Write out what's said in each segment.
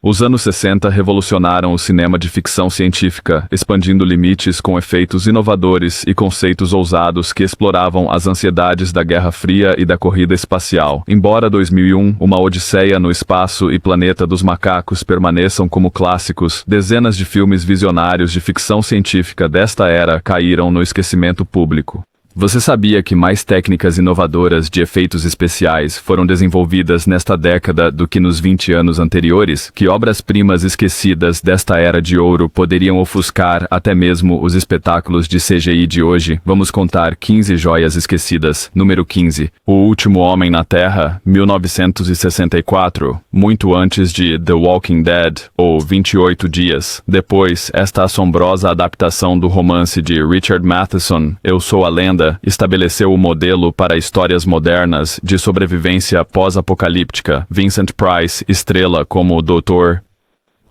Os anos 60 revolucionaram o cinema de ficção científica, expandindo limites com efeitos inovadores e conceitos ousados que exploravam as ansiedades da Guerra Fria e da corrida espacial. Embora 2001, Uma Odisseia no Espaço e Planeta dos Macacos permaneçam como clássicos, dezenas de filmes visionários de ficção científica desta era caíram no esquecimento público. Você sabia que mais técnicas inovadoras de efeitos especiais foram desenvolvidas nesta década do que nos 20 anos anteriores? Que obras-primas esquecidas desta era de ouro poderiam ofuscar até mesmo os espetáculos de CGI de hoje? Vamos contar 15 joias esquecidas. Número 15. O Último Homem na Terra, 1964. Muito antes de The Walking Dead, ou 28 Dias. Depois, esta assombrosa adaptação do romance de Richard Matheson, Eu Sou a Lenda, estabeleceu o modelo para histórias modernas de sobrevivência pós-apocalíptica. Vincent Price estrela como o Dr.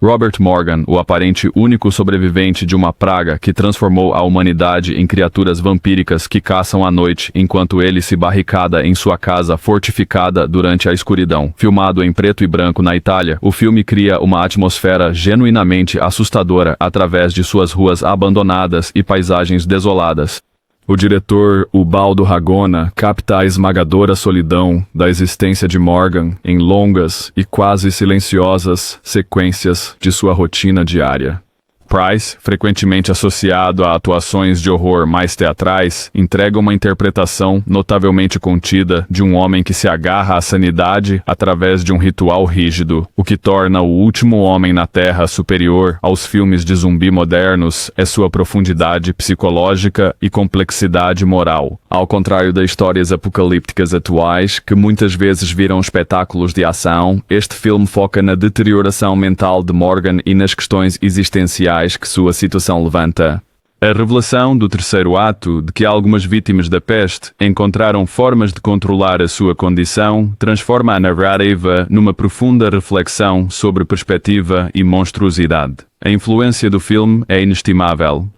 Robert Morgan, o aparente único sobrevivente de uma praga que transformou a humanidade em criaturas vampíricas que caçam à noite enquanto ele se barricada em sua casa fortificada durante a escuridão. Filmado em preto e branco na Itália, o filme cria uma atmosfera genuinamente assustadora através de suas ruas abandonadas e paisagens desoladas. O diretor Ubaldo Ragona capta a esmagadora solidão da existência de Morgan em longas e quase silenciosas sequências de sua rotina diária. Price, frequentemente associado a atuações de horror mais teatrais, entrega uma interpretação notavelmente contida de um homem que se agarra à sanidade através de um ritual rígido. O que torna O Último Homem na Terra superior aos filmes de zumbi modernos é sua profundidade psicológica e complexidade moral. Ao contrário das histórias apocalípticas atuais, que muitas vezes viram espetáculos de ação, este filme foca na deterioração mental de Morgan e nas questões existenciais que sua situação levanta. A revelação do terceiro ato de que algumas vítimas da peste encontraram formas de controlar a sua condição transforma a narrativa numa profunda reflexão sobre perspectiva e monstruosidade. A influência do filme é inestimável.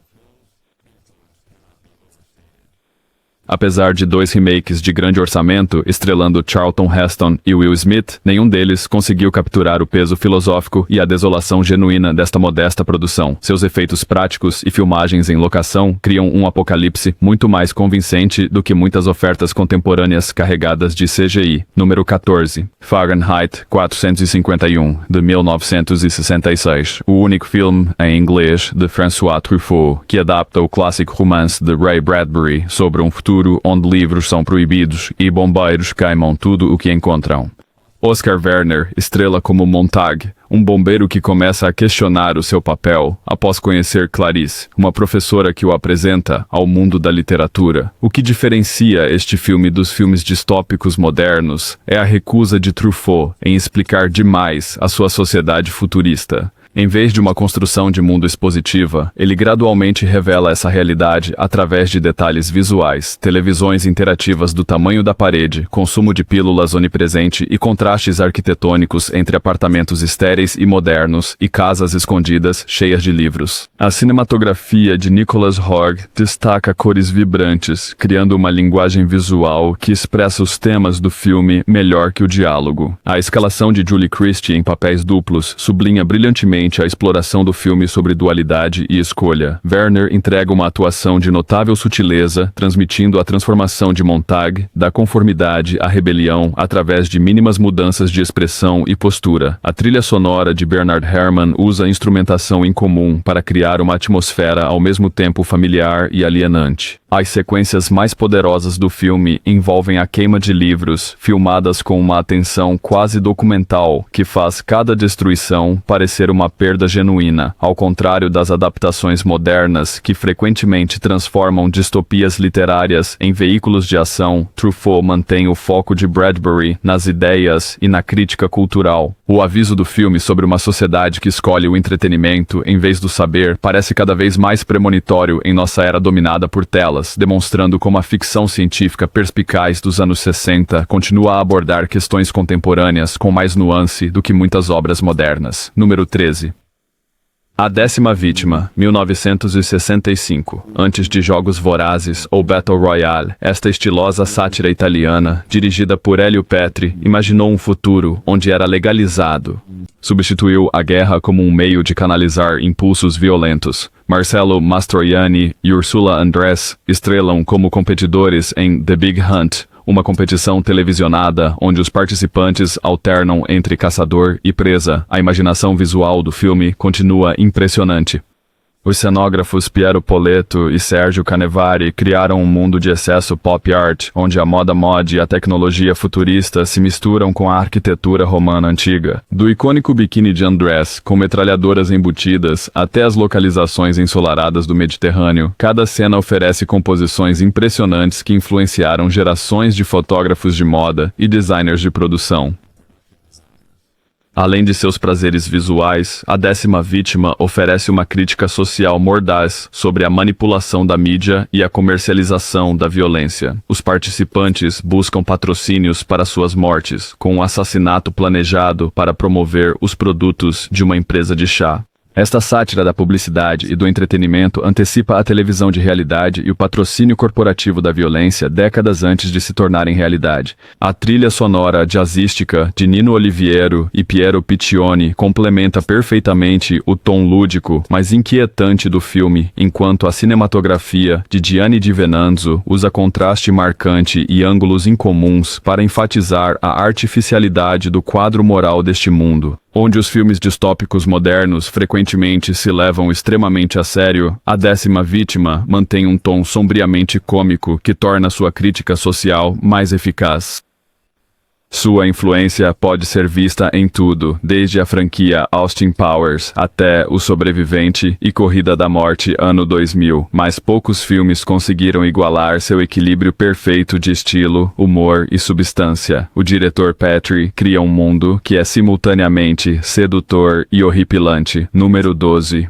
Apesar de 2 remakes de grande orçamento, estrelando Charlton Heston e Will Smith, nenhum deles conseguiu capturar o peso filosófico e a desolação genuína desta modesta produção. Seus efeitos práticos e filmagens em locação criam um apocalipse muito mais convincente do que muitas ofertas contemporâneas carregadas de CGI. Número 14. Fahrenheit 451, de 1966. O único filme, em inglês, de François Truffaut, que adapta o clássico romance de Ray Bradbury sobre um futuro onde livros são proibidos e bombeiros queimam tudo o que encontram. Oscar Werner estrela como Montag, um bombeiro que começa a questionar o seu papel após conhecer Clarice, uma professora que o apresenta ao mundo da literatura. O que diferencia este filme dos filmes distópicos modernos é a recusa de Truffaut em explicar demais a sua sociedade futurista. Em vez de uma construção de mundo expositiva, ele gradualmente revela essa realidade através de detalhes visuais, televisões interativas do tamanho da parede, consumo de pílulas onipresente e contrastes arquitetônicos entre apartamentos estéreis e modernos e casas escondidas cheias de livros. A cinematografia de Nicholas Roeg destaca cores vibrantes, criando uma linguagem visual que expressa os temas do filme melhor que o diálogo. A escalação de Julie Christie em papéis duplos sublinha brilhantemente a exploração do filme sobre dualidade e escolha. Werner entrega uma atuação de notável sutileza, transmitindo a transformação de Montag da conformidade à rebelião através de mínimas mudanças de expressão e postura. A trilha sonora de Bernard Herrmann usa instrumentação incomum para criar uma atmosfera ao mesmo tempo familiar e alienante. As sequências mais poderosas do filme envolvem a queima de livros, filmadas com uma atenção quase documental, que faz cada destruição parecer uma perda genuína, ao contrário das adaptações modernas que frequentemente transformam distopias literárias em veículos de ação. Truffaut mantém o foco de Bradbury nas ideias e na crítica cultural. O aviso do filme sobre uma sociedade que escolhe o entretenimento em vez do saber parece cada vez mais premonitório em nossa era dominada por telas, demonstrando como a ficção científica perspicaz dos anos 60 continua a abordar questões contemporâneas com mais nuance do que muitas obras modernas. Número 13. A Décima Vítima, 1965. Antes de Jogos Vorazes ou Battle Royale, esta estilosa sátira italiana, dirigida por Elio Petri, imaginou um futuro onde era legalizado. Substituiu a guerra como um meio de canalizar impulsos violentos. Marcello Mastroianni e Ursula Andress estrelam como competidores em The Big Hunt, uma competição televisionada onde os participantes alternam entre caçador e presa. A imaginação visual do filme continua impressionante. Os cenógrafos Piero Poletto e Sergio Canevari criaram um mundo de excesso pop art, onde a moda mod e a tecnologia futurista se misturam com a arquitetura romana antiga. Do icônico biquíni de Andress, com metralhadoras embutidas, até as localizações ensolaradas do Mediterrâneo, cada cena oferece composições impressionantes que influenciaram gerações de fotógrafos de moda e designers de produção. Além de seus prazeres visuais, A Décima Vítima oferece uma crítica social mordaz sobre a manipulação da mídia e a comercialização da violência. Os participantes buscam patrocínios para suas mortes, com um assassinato planejado para promover os produtos de uma empresa de chá. Esta sátira da publicidade e do entretenimento antecipa a televisão de realidade e o patrocínio corporativo da violência décadas antes de se tornarem realidade. A trilha sonora jazzística de Nino Oliviero e Piero Piccioni complementa perfeitamente o tom lúdico, mas inquietante do filme, enquanto a cinematografia de Gianni Di Venanzo usa contraste marcante e ângulos incomuns para enfatizar a artificialidade do quadro moral deste mundo. Onde os filmes distópicos modernos frequentemente se levam extremamente a sério, A Décima Vítima mantém um tom sombriamente cômico que torna sua crítica social mais eficaz. Sua influência pode ser vista em tudo, desde a franquia Austin Powers até O Sobrevivente e Corrida da Morte ano 2000, mas poucos filmes conseguiram igualar seu equilíbrio perfeito de estilo, humor e substância. O diretor Petri cria um mundo que é simultaneamente sedutor e horripilante. Número 12.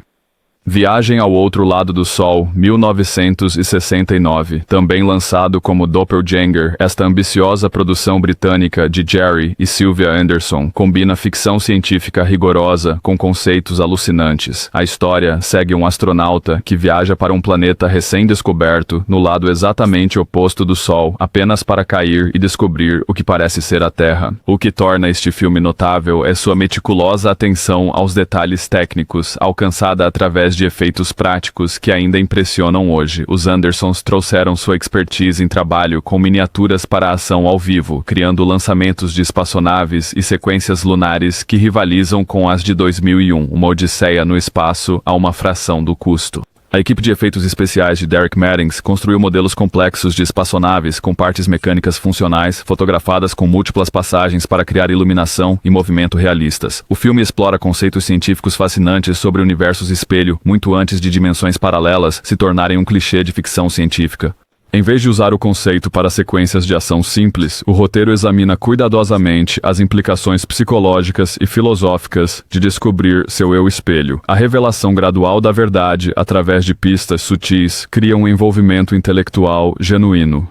Viagem ao Outro Lado do Sol, 1969, também lançado como Doppelganger, esta ambiciosa produção britânica de Jerry e Sylvia Anderson combina ficção científica rigorosa com conceitos alucinantes. A história segue um astronauta que viaja para um planeta recém-descoberto no lado exatamente oposto do Sol, apenas para cair e descobrir o que parece ser a Terra. O que torna este filme notável é sua meticulosa atenção aos detalhes técnicos, alcançada através de efeitos práticos que ainda impressionam hoje. Os Andersons trouxeram sua expertise em trabalho com miniaturas para a ação ao vivo, criando lançamentos de espaçonaves e sequências lunares que rivalizam com as de 2001, uma odisseia no espaço a uma fração do custo. A equipe de efeitos especiais de Derek Maddings construiu modelos complexos de espaçonaves com partes mecânicas funcionais, fotografadas com múltiplas passagens para criar iluminação e movimento realistas. O filme explora conceitos científicos fascinantes sobre universos espelho, muito antes de dimensões paralelas se tornarem um clichê de ficção científica. Em vez de usar o conceito para sequências de ação simples, o roteiro examina cuidadosamente as implicações psicológicas e filosóficas de descobrir seu eu espelho. A revelação gradual da verdade, através de pistas sutis, cria um envolvimento intelectual genuíno.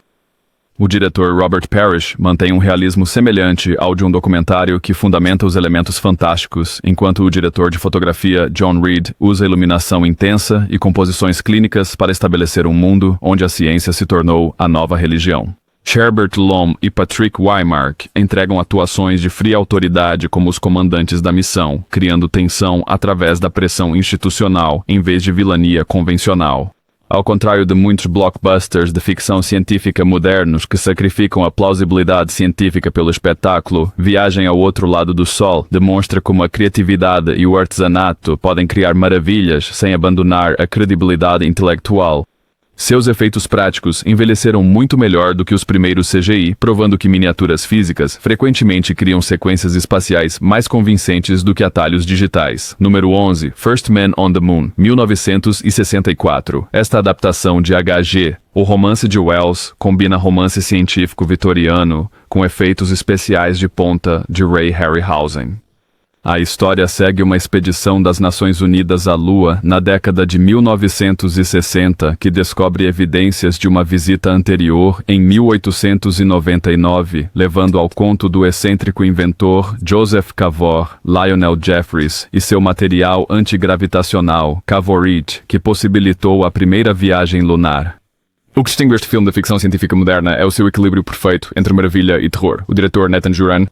O diretor Robert Parrish mantém um realismo semelhante ao de um documentário que fundamenta os elementos fantásticos, enquanto o diretor de fotografia John Reed usa iluminação intensa e composições clínicas para estabelecer um mundo onde a ciência se tornou a nova religião. Sherbert Lom e Patrick Wymark entregam atuações de fria autoridade como os comandantes da missão, criando tensão através da pressão institucional em vez de vilania convencional. Ao contrário de muitos blockbusters de ficção científica modernos que sacrificam a plausibilidade científica pelo espetáculo, Viagem ao Outro Lado do Sol demonstra como a criatividade e o artesanato podem criar maravilhas sem abandonar a credibilidade intelectual. Seus efeitos práticos envelheceram muito melhor do que os primeiros CGI, provando que miniaturas físicas frequentemente criam sequências espaciais mais convincentes do que atalhos digitais. Número 11. First Man on the Moon, 1964. Esta adaptação de H.G., o romance de Wells, combina romance científico vitoriano com efeitos especiais de ponta de Ray Harryhausen. A história segue uma expedição das Nações Unidas à Lua na década de 1960 que descobre evidências de uma visita anterior em 1899, levando ao conto do excêntrico inventor Joseph Cavor, Lionel Jeffries, e seu material antigravitacional, Cavorite, que possibilitou a primeira viagem lunar. O que distingue este filme da ficção científica moderna é o seu equilíbrio perfeito entre maravilha e terror. O diretor Nathan Juran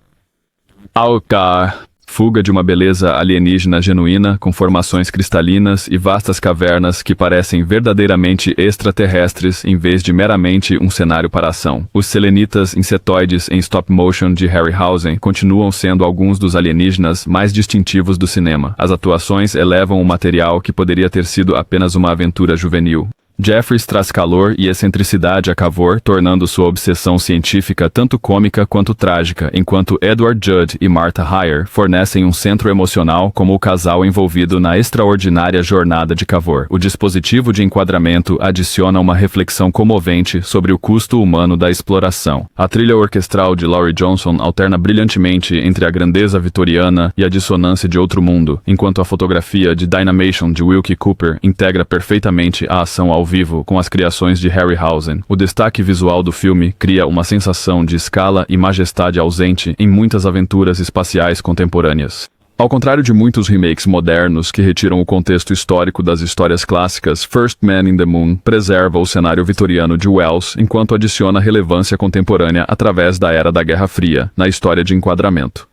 fuga de uma beleza alienígena genuína, com formações cristalinas e vastas cavernas que parecem verdadeiramente extraterrestres em vez de meramente um cenário para ação. Os selenitas insetoides em stop motion de Harryhausen continuam sendo alguns dos alienígenas mais distintivos do cinema. As atuações elevam um material que poderia ter sido apenas uma aventura juvenil. Jeffries traz calor e excentricidade a Cavor, tornando sua obsessão científica tanto cômica quanto trágica, enquanto Edward Judd e Martha Heyer fornecem um centro emocional como o casal envolvido na extraordinária jornada de Cavor. O dispositivo de enquadramento adiciona uma reflexão comovente sobre o custo humano da exploração. A trilha orquestral de Laurie Johnson alterna brilhantemente entre a grandeza vitoriana e a dissonância de outro mundo, enquanto a fotografia de Dynamation de Wilkie Cooper integra perfeitamente a ação ao vivo com as criações de Harryhausen. O destaque visual do filme cria uma sensação de escala e majestade ausente em muitas aventuras espaciais contemporâneas. Ao contrário de muitos remakes modernos que retiram o contexto histórico das histórias clássicas, First Man in the Moon preserva o cenário vitoriano de Wells enquanto adiciona relevância contemporânea através da Era da Guerra Fria na história de enquadramento.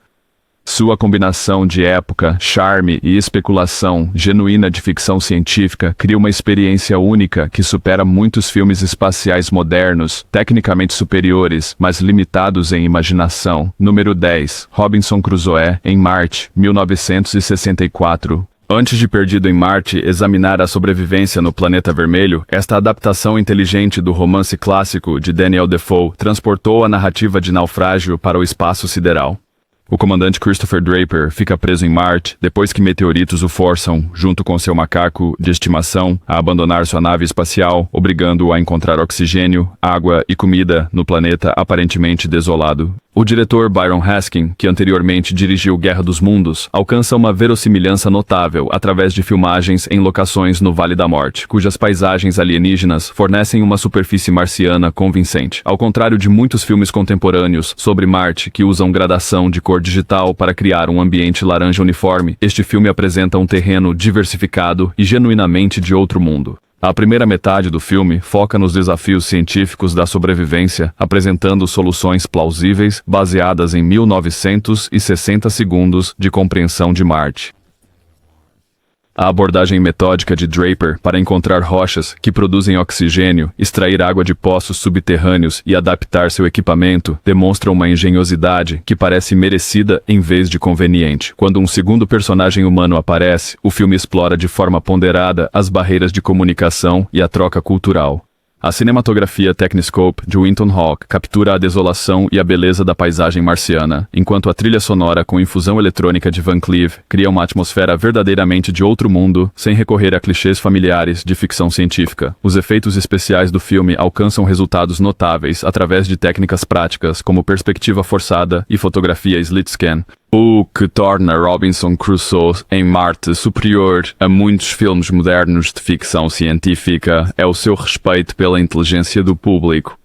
Sua combinação de época, charme e especulação genuína de ficção científica cria uma experiência única que supera muitos filmes espaciais modernos, tecnicamente superiores, mas limitados em imaginação. Número 10. Robinson Crusoe, em Marte, 1964. Antes de Perdido em Marte examinar a sobrevivência no Planeta Vermelho, esta adaptação inteligente do romance clássico de Daniel Defoe transportou a narrativa de naufrágio para o espaço sideral. O comandante Christopher Draper fica preso em Marte depois que meteoritos o forçam, junto com seu macaco de estimação, a abandonar sua nave espacial, obrigando-o a encontrar oxigênio, água e comida no planeta aparentemente desolado. O diretor Byron Haskin, que anteriormente dirigiu Guerra dos Mundos, alcança uma verossimilhança notável através de filmagens em locações no Vale da Morte, cujas paisagens alienígenas fornecem uma superfície marciana convincente. Ao contrário de muitos filmes contemporâneos sobre Marte que usam gradação de cor digital para criar um ambiente laranja uniforme, este filme apresenta um terreno diversificado e genuinamente de outro mundo. A primeira metade do filme foca nos desafios científicos da sobrevivência, apresentando soluções plausíveis baseadas em 1960 segundos de compreensão de Marte. A abordagem metódica de Draper para encontrar rochas que produzem oxigênio, extrair água de poços subterrâneos e adaptar seu equipamento demonstra uma engenhosidade que parece merecida em vez de conveniente. Quando um segundo personagem humano aparece, o filme explora de forma ponderada as barreiras de comunicação e a troca cultural. A cinematografia Techniscope de Winton Hawke captura a desolação e a beleza da paisagem marciana, enquanto a trilha sonora com infusão eletrônica de Van Cleef cria uma atmosfera verdadeiramente de outro mundo, sem recorrer a clichês familiares de ficção científica. Os efeitos especiais do filme alcançam resultados notáveis através de técnicas práticas como perspectiva forçada e fotografia slit scan, o que torna Robinson Crusoe em Marte superior a muitos filmes modernos de ficção científica é o seu respeito pela inteligência do público.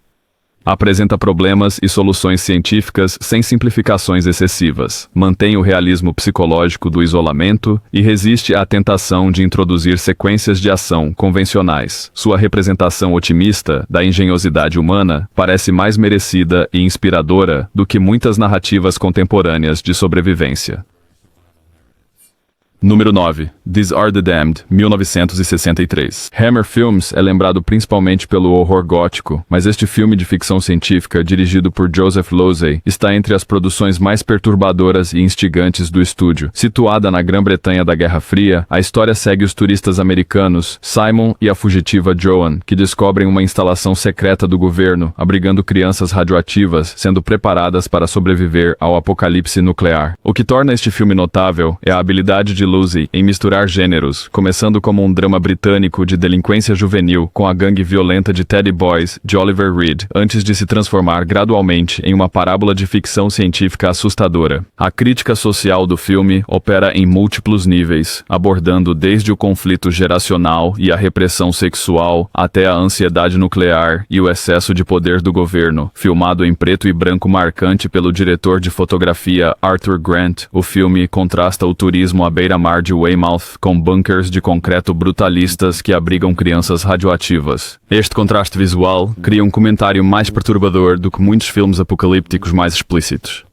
Apresenta problemas e soluções científicas sem simplificações excessivas, mantém o realismo psicológico do isolamento e resiste à tentação de introduzir sequências de ação convencionais. Sua representação otimista da engenhosidade humana parece mais merecida e inspiradora do que muitas narrativas contemporâneas de sobrevivência. Número 9. These Are the Damned, 1963. Hammer Films é lembrado principalmente pelo horror gótico, mas este filme de ficção científica, dirigido por Joseph Losey, está entre as produções mais perturbadoras e instigantes do estúdio. Situada na Grã-Bretanha da Guerra Fria, a história segue os turistas americanos Simon e a fugitiva Joan, que descobrem uma instalação secreta do governo, abrigando crianças radioativas, sendo preparadas para sobreviver ao apocalipse nuclear. O que torna este filme notável é a habilidade de Belushi em misturar gêneros, começando como um drama britânico de delinquência juvenil com a gangue violenta de Teddy Boys de Oliver Reed, antes de se transformar gradualmente em uma parábola de ficção científica assustadora. A crítica social do filme opera em múltiplos níveis, abordando desde o conflito geracional e a repressão sexual até a ansiedade nuclear e o excesso de poder do governo. Filmado em preto e branco marcante pelo diretor de fotografia Arthur Grant, o filme contrasta o turismo à beira-mar de Weymouth com bunkers de concreto brutalistas que abrigam crianças radioativas. Este contraste visual cria um comentário mais perturbador do que muitos filmes apocalípticos mais explícitos.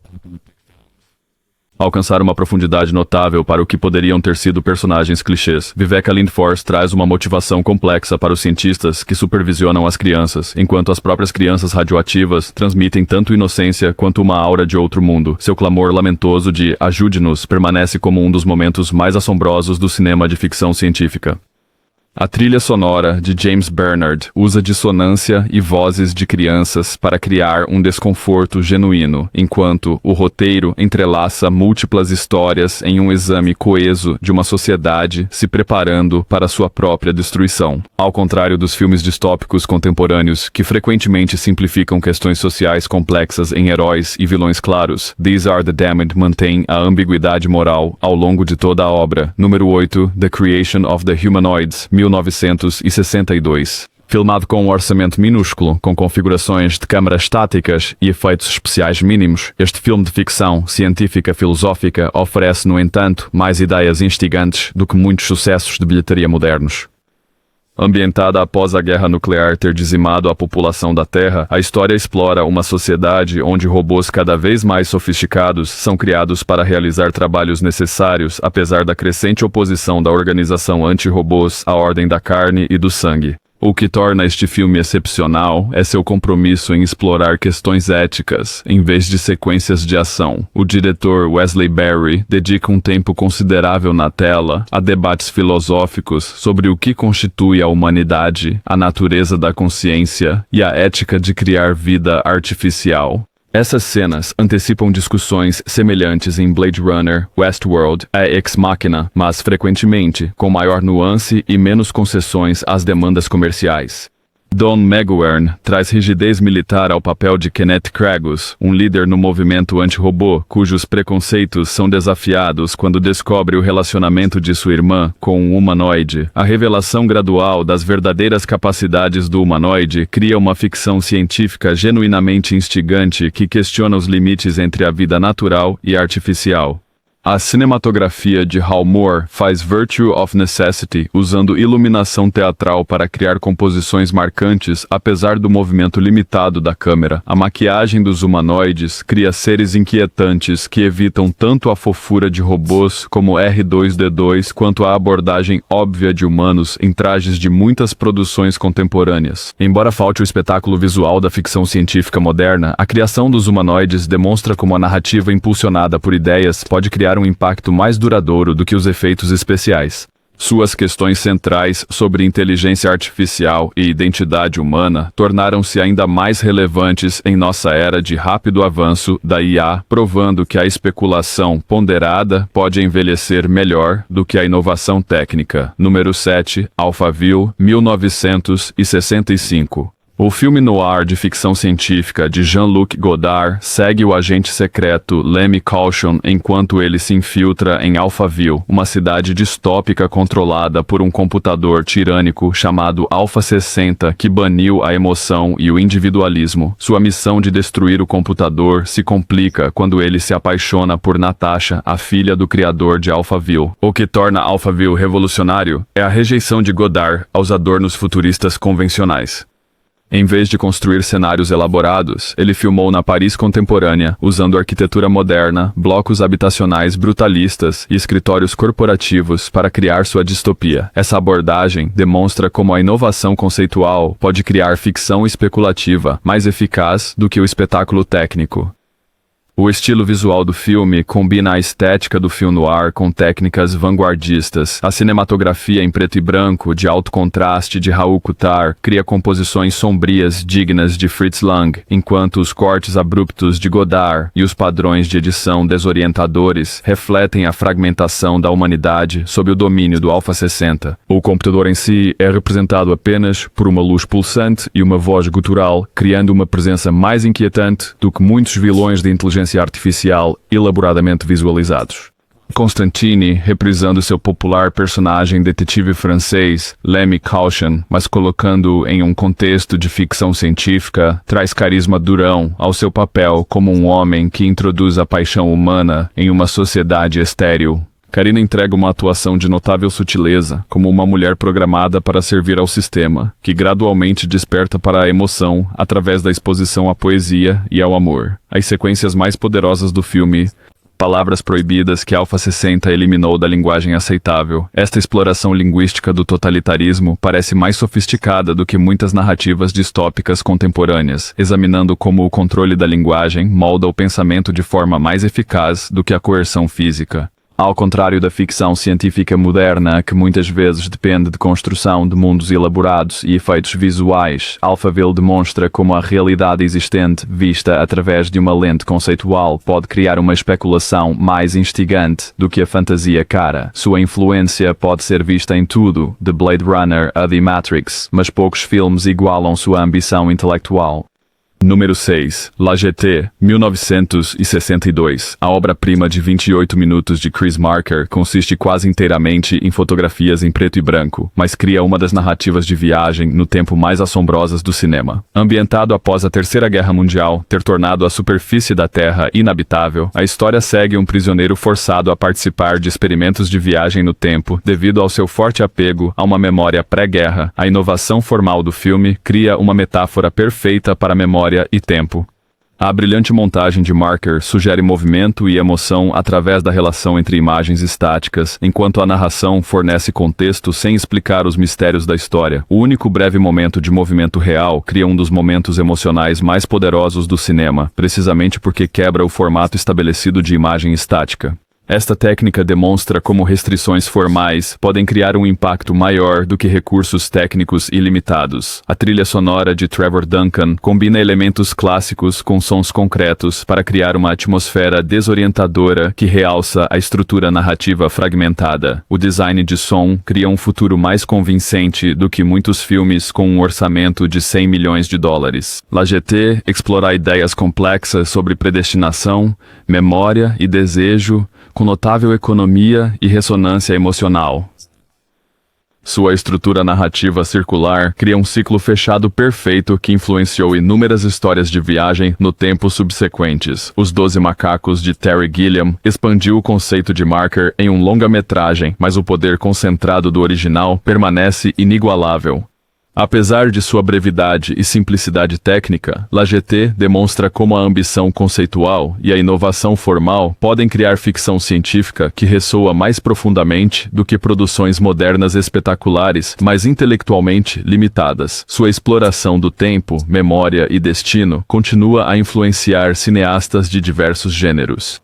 Alcançar uma profundidade notável para o que poderiam ter sido personagens clichês. Viveka Lindfors traz uma motivação complexa para os cientistas que supervisionam as crianças, enquanto as próprias crianças radioativas transmitem tanto inocência quanto uma aura de outro mundo. Seu clamor lamentoso de "ajude-nos" permanece como um dos momentos mais assombrosos do cinema de ficção científica. A trilha sonora de James Bernard usa dissonância e vozes de crianças para criar um desconforto genuíno, enquanto o roteiro entrelaça múltiplas histórias em um exame coeso de uma sociedade se preparando para sua própria destruição. Ao contrário dos filmes distópicos contemporâneos, que frequentemente simplificam questões sociais complexas em heróis e vilões claros, These Are the Damned mantém a ambiguidade moral ao longo de toda a obra. Número 8, The Creation of the Humanoids, 1962. Filmado com um orçamento minúsculo, com configurações de câmara estáticas e efeitos especiais mínimos, este filme de ficção científica filosófica oferece, no entanto, mais ideias instigantes do que muitos sucessos de bilheteria modernos. Ambientada após a guerra nuclear ter dizimado a população da Terra, a história explora uma sociedade onde robôs cada vez mais sofisticados são criados para realizar trabalhos necessários, apesar da crescente oposição da organização anti-robôs à ordem da carne e do sangue. O que torna este filme excepcional é seu compromisso em explorar questões éticas, em vez de sequências de ação. O diretor Wesley Berry dedica um tempo considerável na tela a debates filosóficos sobre o que constitui a humanidade, a natureza da consciência e a ética de criar vida artificial. Essas cenas antecipam discussões semelhantes em Blade Runner, Westworld e Ex Machina, mas frequentemente com maior nuance e menos concessões às demandas comerciais. Don McGuern traz rigidez militar ao papel de Kenneth Kragus, um líder no movimento anti-robô, cujos preconceitos são desafiados quando descobre o relacionamento de sua irmã com um humanoide. A revelação gradual das verdadeiras capacidades do humanoide cria uma ficção científica genuinamente instigante que questiona os limites entre a vida natural e artificial. A cinematografia de Hal Moore faz Virtue of Necessity usando iluminação teatral para criar composições marcantes apesar do movimento limitado da câmera. A maquiagem dos humanoides cria seres inquietantes que evitam tanto a fofura de robôs como R2-D2 quanto a abordagem óbvia de humanos em trajes de muitas produções contemporâneas. Embora falte o espetáculo visual da ficção científica moderna, a criação dos humanoides demonstra como a narrativa impulsionada por ideias pode criar um impacto mais duradouro do que os efeitos especiais. Suas questões centrais sobre inteligência artificial e identidade humana tornaram-se ainda mais relevantes em nossa era de rápido avanço da IA, provando que a especulação ponderada pode envelhecer melhor do que a inovação técnica. Número 7, Alphaville, 1965. O filme noir de ficção científica de Jean-Luc Godard segue o agente secreto Lemmy Caution enquanto ele se infiltra em Alphaville, uma cidade distópica controlada por um computador tirânico chamado Alpha 60 que baniu a emoção e o individualismo. Sua missão de destruir o computador se complica quando ele se apaixona por Natasha, a filha do criador de Alphaville. O que torna Alphaville revolucionário é a rejeição de Godard aos adornos futuristas convencionais. Em vez de construir cenários elaborados, ele filmou na Paris contemporânea, usando arquitetura moderna, blocos habitacionais brutalistas e escritórios corporativos para criar sua distopia. Essa abordagem demonstra como a inovação conceitual pode criar ficção especulativa mais eficaz do que o espetáculo técnico. O estilo visual do filme combina a estética do film noir com técnicas vanguardistas. A cinematografia em preto e branco, de alto contraste de Raoul Coutard, cria composições sombrias dignas de Fritz Lang, enquanto os cortes abruptos de Godard e os padrões de edição desorientadores refletem a fragmentação da humanidade sob o domínio do Alpha 60. O computador em si é representado apenas por uma luz pulsante e uma voz gutural, criando uma presença mais inquietante do que muitos vilões de inteligência artificial elaboradamente visualizados. Constantine, reprisando seu popular personagem detetive francês, Lemmy Caution, mas colocando-o em um contexto de ficção científica, traz carisma durão ao seu papel como um homem que introduz a paixão humana em uma sociedade estéril. Karina entrega uma atuação de notável sutileza, como uma mulher programada para servir ao sistema, que gradualmente desperta para a emoção através da exposição à poesia e ao amor. As sequências mais poderosas do filme, palavras proibidas que Alpha 60 eliminou da linguagem aceitável. Esta exploração linguística do totalitarismo parece mais sofisticada do que muitas narrativas distópicas contemporâneas, examinando como o controle da linguagem molda o pensamento de forma mais eficaz do que a coerção física. Ao contrário da ficção científica moderna, que muitas vezes depende de construção de mundos elaborados e efeitos visuais, Alphaville demonstra como a realidade existente, vista através de uma lente conceitual, pode criar uma especulação mais instigante do que a fantasia cara. Sua influência pode ser vista em tudo, de Blade Runner a The Matrix, mas poucos filmes igualam sua ambição intelectual. Número 6. La Jetée, 1962. A obra-prima de 28 minutos de Chris Marker consiste quase inteiramente em fotografias em preto e branco, mas cria uma das narrativas de viagem no tempo mais assombrosas do cinema. Ambientado após a Terceira Guerra Mundial ter tornado a superfície da Terra inabitável, a história segue um prisioneiro forçado a participar de experimentos de viagem no tempo devido ao seu forte apego a uma memória pré-guerra. A inovação formal do filme cria uma metáfora perfeita para a memória e tempo. A brilhante montagem de Marker sugere movimento e emoção através da relação entre imagens estáticas, enquanto a narração fornece contexto sem explicar os mistérios da história. O único breve momento de movimento real cria um dos momentos emocionais mais poderosos do cinema, precisamente porque quebra o formato estabelecido de imagem estática. Esta técnica demonstra como restrições formais podem criar um impacto maior do que recursos técnicos ilimitados. A trilha sonora de Trevor Duncan combina elementos clássicos com sons concretos para criar uma atmosfera desorientadora que realça a estrutura narrativa fragmentada. O design de som cria um futuro mais convincente do que muitos filmes com um orçamento de 100 milhões de dólares. La Jetée explora ideias complexas sobre predestinação, memória e desejo, com notável economia e ressonância emocional. Sua estrutura narrativa circular cria um ciclo fechado perfeito que influenciou inúmeras histórias de viagem no tempo subsequentes. Os 12 Macacos de Terry Gilliam expandiu o conceito de Marker em um longa-metragem, mas o poder concentrado do original permanece inigualável. Apesar de sua brevidade e simplicidade técnica, La Jetée demonstra como a ambição conceitual e a inovação formal podem criar ficção científica que ressoa mais profundamente do que produções modernas espetaculares, mas intelectualmente limitadas. Sua exploração do tempo, memória e destino continua a influenciar cineastas de diversos gêneros.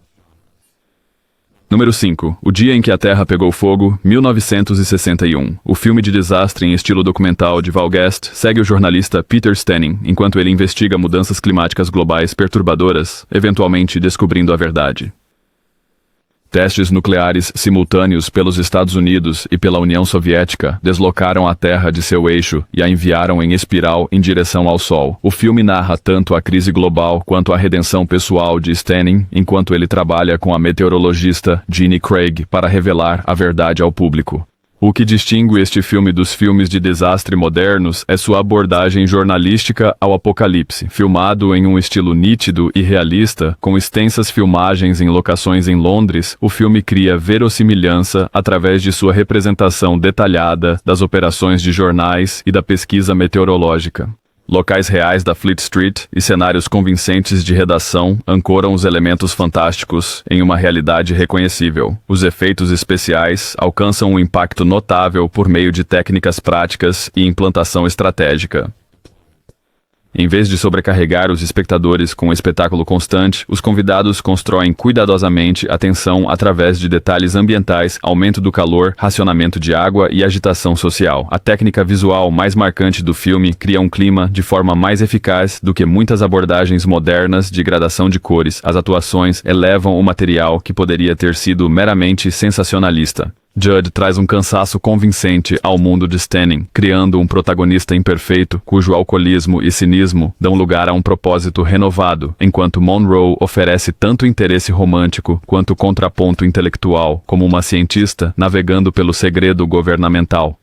Número 5. O Dia em que a Terra Pegou Fogo, 1961. O filme de desastre em estilo documental de Val Guest segue o jornalista Peter Stenning enquanto ele investiga mudanças climáticas globais perturbadoras, eventualmente descobrindo a verdade. Testes nucleares simultâneos pelos Estados Unidos e pela União Soviética deslocaram a Terra de seu eixo e a enviaram em espiral em direção ao Sol. O filme narra tanto a crise global quanto a redenção pessoal de Stenning, enquanto ele trabalha com a meteorologista Jeannie Craig para revelar a verdade ao público. O que distingue este filme dos filmes de desastre modernos é sua abordagem jornalística ao apocalipse. Filmado em um estilo nítido e realista, com extensas filmagens em locações em Londres, o filme cria verossimilhança através de sua representação detalhada das operações de jornais e da pesquisa meteorológica. Locais reais da Fleet Street e cenários convincentes de redação ancoram os elementos fantásticos em uma realidade reconhecível. Os efeitos especiais alcançam um impacto notável por meio de técnicas práticas e implantação estratégica. Em vez de sobrecarregar os espectadores com um espetáculo constante, os convidados constroem cuidadosamente a tensão através de detalhes ambientais, aumento do calor, racionamento de água e agitação social. A técnica visual mais marcante do filme cria um clima de forma mais eficaz do que muitas abordagens modernas de gradação de cores. As atuações elevam o material que poderia ter sido meramente sensacionalista. Judd traz um cansaço convincente ao mundo de Stanning, criando um protagonista imperfeito, cujo alcoolismo e cinismo dão lugar a um propósito renovado, enquanto Monroe oferece tanto interesse romântico quanto contraponto intelectual, como uma cientista navegando pelo segredo governamental.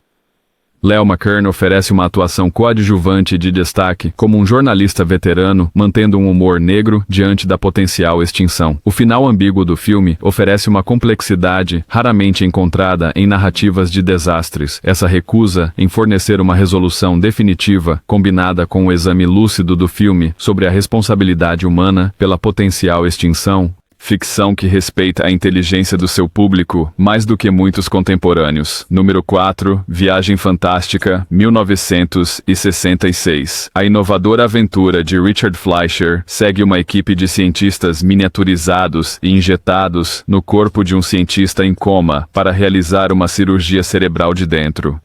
Leo McKern oferece uma atuação coadjuvante de destaque como um jornalista veterano, mantendo um humor negro diante da potencial extinção. O final ambíguo do filme oferece uma complexidade raramente encontrada em narrativas de desastres. Essa recusa em fornecer uma resolução definitiva, combinada com o exame lúcido do filme sobre a responsabilidade humana pela potencial extinção, ficção que respeita a inteligência do seu público mais do que muitos contemporâneos. Número 4, Viagem Fantástica, 1966. A inovadora aventura de Richard Fleischer segue uma equipe de cientistas miniaturizados e injetados no corpo de um cientista em coma para realizar uma cirurgia cerebral de dentro.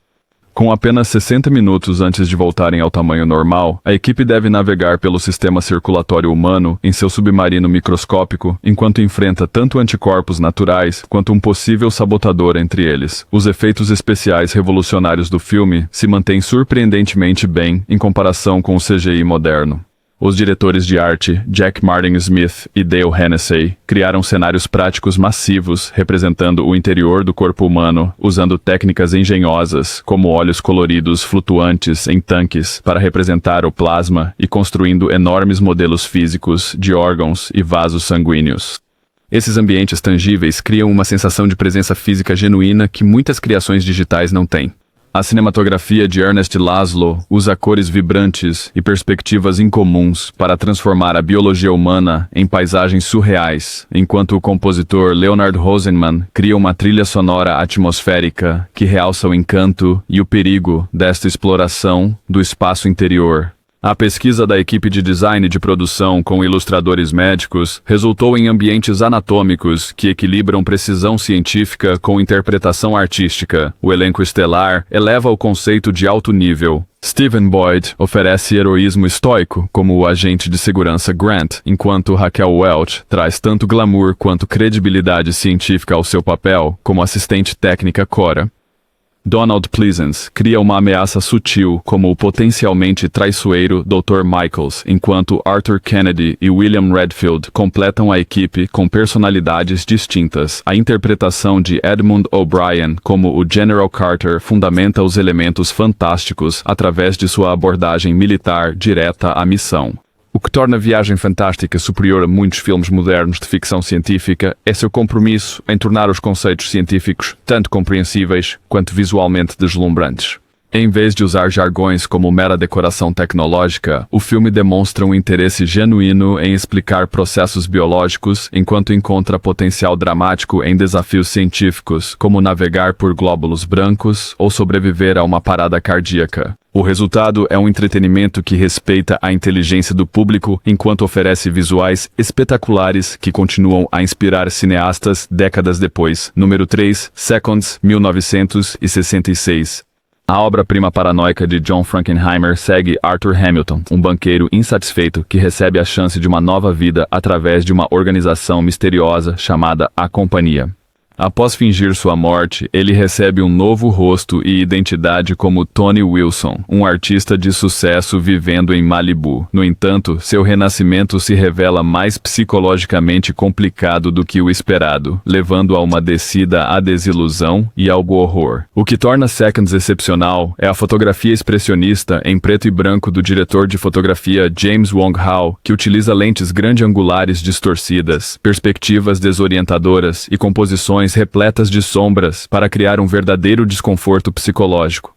Com apenas 60 minutos antes de voltarem ao tamanho normal, a equipe deve navegar pelo sistema circulatório humano em seu submarino microscópico, enquanto enfrenta tanto anticorpos naturais quanto um possível sabotador entre eles. Os efeitos especiais revolucionários do filme se mantêm surpreendentemente bem em comparação com o CGI moderno. Os diretores de arte, Jack Martin Smith e Dale Hennessey, criaram cenários práticos massivos representando o interior do corpo humano, usando técnicas engenhosas, como óleos coloridos flutuantes em tanques para representar o plasma e construindo enormes modelos físicos de órgãos e vasos sanguíneos. Esses ambientes tangíveis criam uma sensação de presença física genuína que muitas criações digitais não têm. A cinematografia de Ernest Laszlo usa cores vibrantes e perspectivas incomuns para transformar a biologia humana em paisagens surreais, enquanto o compositor Leonard Rosenman cria uma trilha sonora atmosférica que realça o encanto e o perigo desta exploração do espaço interior. A pesquisa da equipe de design de produção com ilustradores médicos resultou em ambientes anatômicos que equilibram precisão científica com interpretação artística. O elenco estelar eleva o conceito de alto nível. Stephen Boyd oferece heroísmo estoico como o agente de segurança Grant, enquanto Raquel Welch traz tanto glamour quanto credibilidade científica ao seu papel como assistente técnica Cora. Donald Pleasence cria uma ameaça sutil como o potencialmente traiçoeiro Dr. Michaels, enquanto Arthur Kennedy e William Redfield completam a equipe com personalidades distintas. A interpretação de Edmund O'Brien como o General Carter fundamenta os elementos fantásticos através de sua abordagem militar direta à missão. O que torna Viagem Fantástica superior a muitos filmes modernos de ficção científica é seu compromisso em tornar os conceitos científicos tanto compreensíveis quanto visualmente deslumbrantes. Em vez de usar jargões como mera decoração tecnológica, o filme demonstra um interesse genuíno em explicar processos biológicos enquanto encontra potencial dramático em desafios científicos, como navegar por glóbulos brancos ou sobreviver a uma parada cardíaca. O resultado é um entretenimento que respeita a inteligência do público enquanto oferece visuais espetaculares que continuam a inspirar cineastas décadas depois. Número 3, Seconds, 1966. A obra-prima paranoica de John Frankenheimer segue Arthur Hamilton, um banqueiro insatisfeito que recebe a chance de uma nova vida através de uma organização misteriosa chamada A Companhia. Após fingir sua morte, ele recebe um novo rosto e identidade como Tony Wilson, um artista de sucesso vivendo em Malibu. No entanto, seu renascimento se revela mais psicologicamente complicado do que o esperado, levando a uma descida à desilusão e ao horror. O que torna Seconds excepcional é a fotografia expressionista em preto e branco do diretor de fotografia James Wong Howe, que utiliza lentes grande-angulares distorcidas, perspectivas desorientadoras e composições repletas de sombras para criar um verdadeiro desconforto psicológico.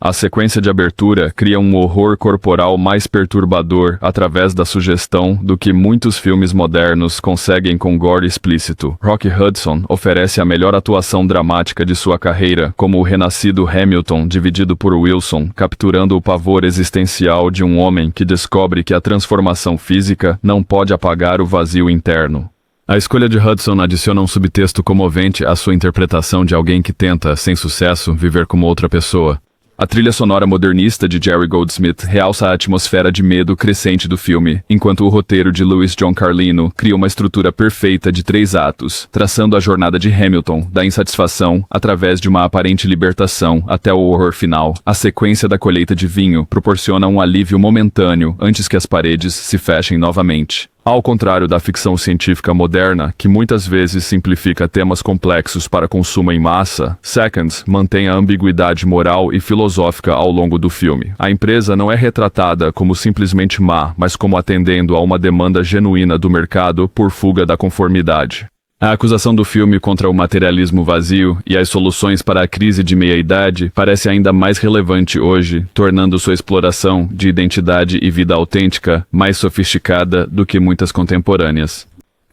A sequência de abertura cria um horror corporal mais perturbador através da sugestão do que muitos filmes modernos conseguem com gore explícito. Rock Hudson oferece a melhor atuação dramática de sua carreira, como o renascido Hamilton dividido por Wilson, capturando o pavor existencial de um homem que descobre que a transformação física não pode apagar o vazio interno. A escolha de Hudson adiciona um subtexto comovente à sua interpretação de alguém que tenta, sem sucesso, viver como outra pessoa. A trilha sonora modernista de Jerry Goldsmith realça a atmosfera de medo crescente do filme, enquanto o roteiro de Louis John Carlino cria uma estrutura perfeita de 3 atos, traçando a jornada de Hamilton, da insatisfação, através de uma aparente libertação, até o horror final. A sequência da colheita de vinho proporciona um alívio momentâneo antes que as paredes se fechem novamente. Ao contrário da ficção científica moderna, que muitas vezes simplifica temas complexos para consumo em massa, Seconds mantém a ambiguidade moral e filosófica ao longo do filme. A empresa não é retratada como simplesmente má, mas como atendendo a uma demanda genuína do mercado por fuga da conformidade. A acusação do filme contra o materialismo vazio e as soluções para a crise de meia-idade parece ainda mais relevante hoje, tornando sua exploração de identidade e vida autêntica mais sofisticada do que muitas contemporâneas.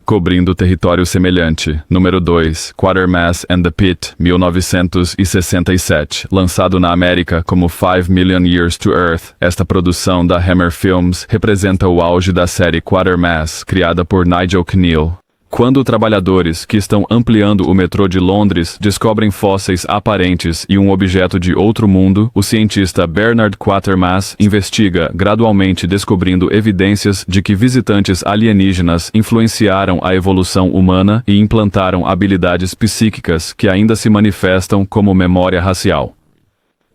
Cobrindo território semelhante. Número 2. Quatermass and the Pit, 1967. Lançado na América como 5 Million Years to Earth, esta produção da Hammer Films representa o auge da série Quatermass, criada por Nigel Kneale. Quando trabalhadores que estão ampliando o metrô de Londres descobrem fósseis aparentes e um objeto de outro mundo, o cientista Bernard Quatermass investiga, gradualmente descobrindo evidências de que visitantes alienígenas influenciaram a evolução humana e implantaram habilidades psíquicas que ainda se manifestam como memória racial.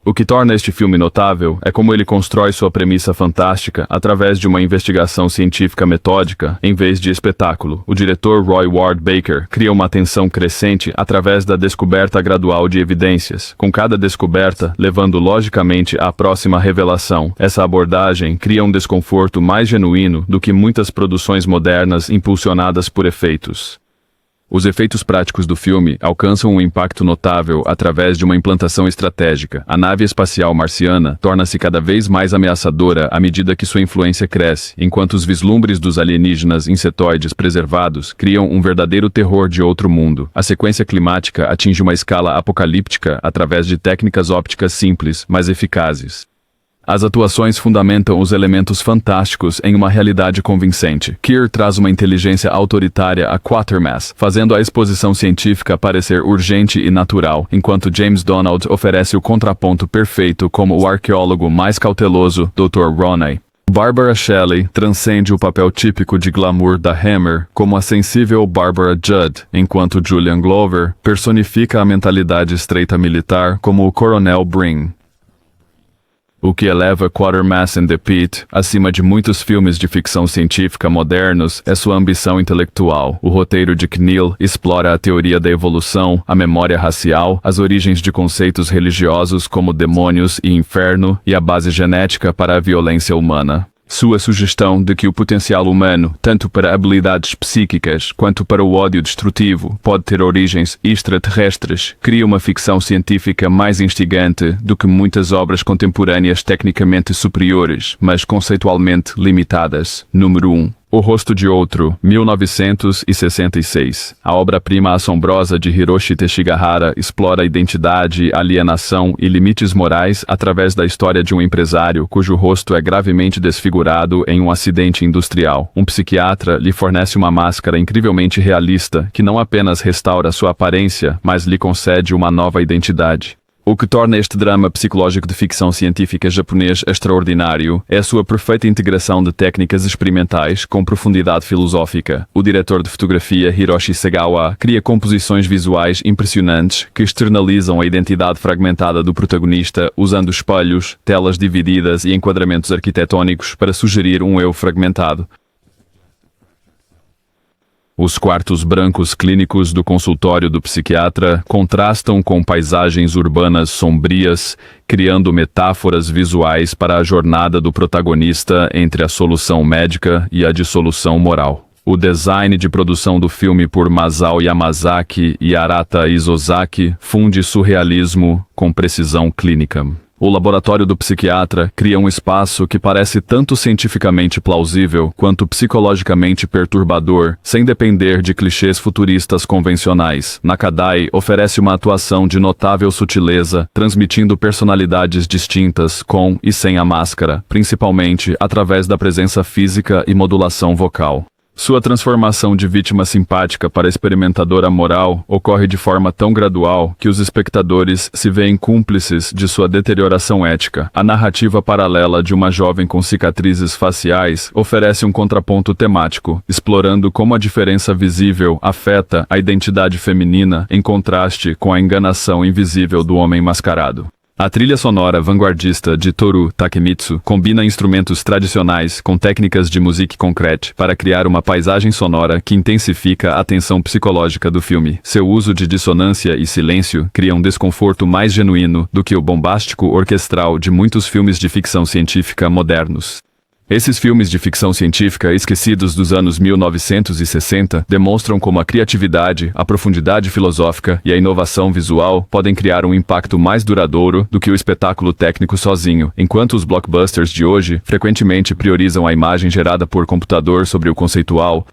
O que torna este filme notável é como ele constrói sua premissa fantástica através de uma investigação científica metódica, em vez de espetáculo. O diretor Roy Ward Baker cria uma tensão crescente através da descoberta gradual de evidências, com cada descoberta levando logicamente à próxima revelação. Essa abordagem cria um desconforto mais genuíno do que muitas produções modernas impulsionadas por efeitos. Os efeitos práticos do filme alcançam um impacto notável através de uma implantação estratégica. A nave espacial marciana torna-se cada vez mais ameaçadora à medida que sua influência cresce, enquanto os vislumbres dos alienígenas insetoides preservados criam um verdadeiro terror de outro mundo. A sequência climática atinge uma escala apocalíptica através de técnicas ópticas simples, mas eficazes. As atuações fundamentam os elementos fantásticos em uma realidade convincente. Keir traz uma inteligência autoritária a Quatermass, fazendo a exposição científica parecer urgente e natural, enquanto James Donald oferece o contraponto perfeito como o arqueólogo mais cauteloso, Dr. Ronay. Barbara Shelley transcende o papel típico de glamour da Hammer como a sensível Barbara Judd, enquanto Julian Glover personifica a mentalidade estreita militar como o Coronel Breen. O que eleva Quatermass and the Pit acima de muitos filmes de ficção científica modernos é sua ambição intelectual. O roteiro de Kneale explora a teoria da evolução, a memória racial, as origens de conceitos religiosos como demônios e inferno e a base genética para a violência humana. Sua sugestão de que o potencial humano, tanto para habilidades psíquicas quanto para o ódio destrutivo, pode ter origens extraterrestres, cria uma ficção científica mais instigante do que muitas obras contemporâneas tecnicamente superiores, mas conceitualmente limitadas. Número 1. O Rosto de Outro, 1966. A obra-prima assombrosa de Hiroshi Teshigahara explora a identidade, alienação e limites morais através da história de um empresário cujo rosto é gravemente desfigurado em um acidente industrial. Um psiquiatra lhe fornece uma máscara incrivelmente realista que não apenas restaura sua aparência, mas lhe concede uma nova identidade. O que torna este drama psicológico de ficção científica japonês extraordinário é a sua perfeita integração de técnicas experimentais com profundidade filosófica. O diretor de fotografia Hiroshi Sagawa cria composições visuais impressionantes que externalizam a identidade fragmentada do protagonista usando espelhos, telas divididas e enquadramentos arquitetônicos para sugerir um eu fragmentado. Os quartos brancos clínicos do consultório do psiquiatra contrastam com paisagens urbanas sombrias, criando metáforas visuais para a jornada do protagonista entre a solução médica e a dissolução moral. O design de produção do filme por Masao Yamazaki e Arata Isozaki funde surrealismo com precisão clínica. O laboratório do psiquiatra cria um espaço que parece tanto cientificamente plausível quanto psicologicamente perturbador, sem depender de clichês futuristas convencionais. Nakadai oferece uma atuação de notável sutileza, transmitindo personalidades distintas com e sem a máscara, principalmente através da presença física e modulação vocal. Sua transformação de vítima simpática para experimentadora moral ocorre de forma tão gradual que os espectadores se veem cúmplices de sua deterioração ética. A narrativa paralela de uma jovem com cicatrizes faciais oferece um contraponto temático, explorando como a diferença visível afeta a identidade feminina em contraste com a enganação invisível do homem mascarado. A trilha sonora vanguardista de Toru Takemitsu combina instrumentos tradicionais com técnicas de musique concrète para criar uma paisagem sonora que intensifica a tensão psicológica do filme. Seu uso de dissonância e silêncio cria um desconforto mais genuíno do que o bombástico orquestral de muitos filmes de ficção científica modernos. Esses filmes de ficção científica esquecidos dos anos 1960 demonstram como a criatividade, a profundidade filosófica e a inovação visual podem criar um impacto mais duradouro do que o espetáculo técnico sozinho, enquanto os blockbusters de hoje frequentemente priorizam a imagem gerada por computador sobre o conceitual.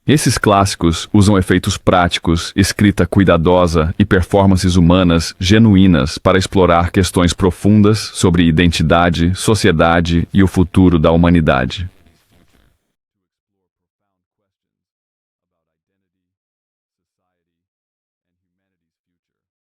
Esses clássicos usam efeitos práticos, escrita cuidadosa e performances humanas genuínas para explorar questões profundas sobre identidade, sociedade e o futuro da humanidade.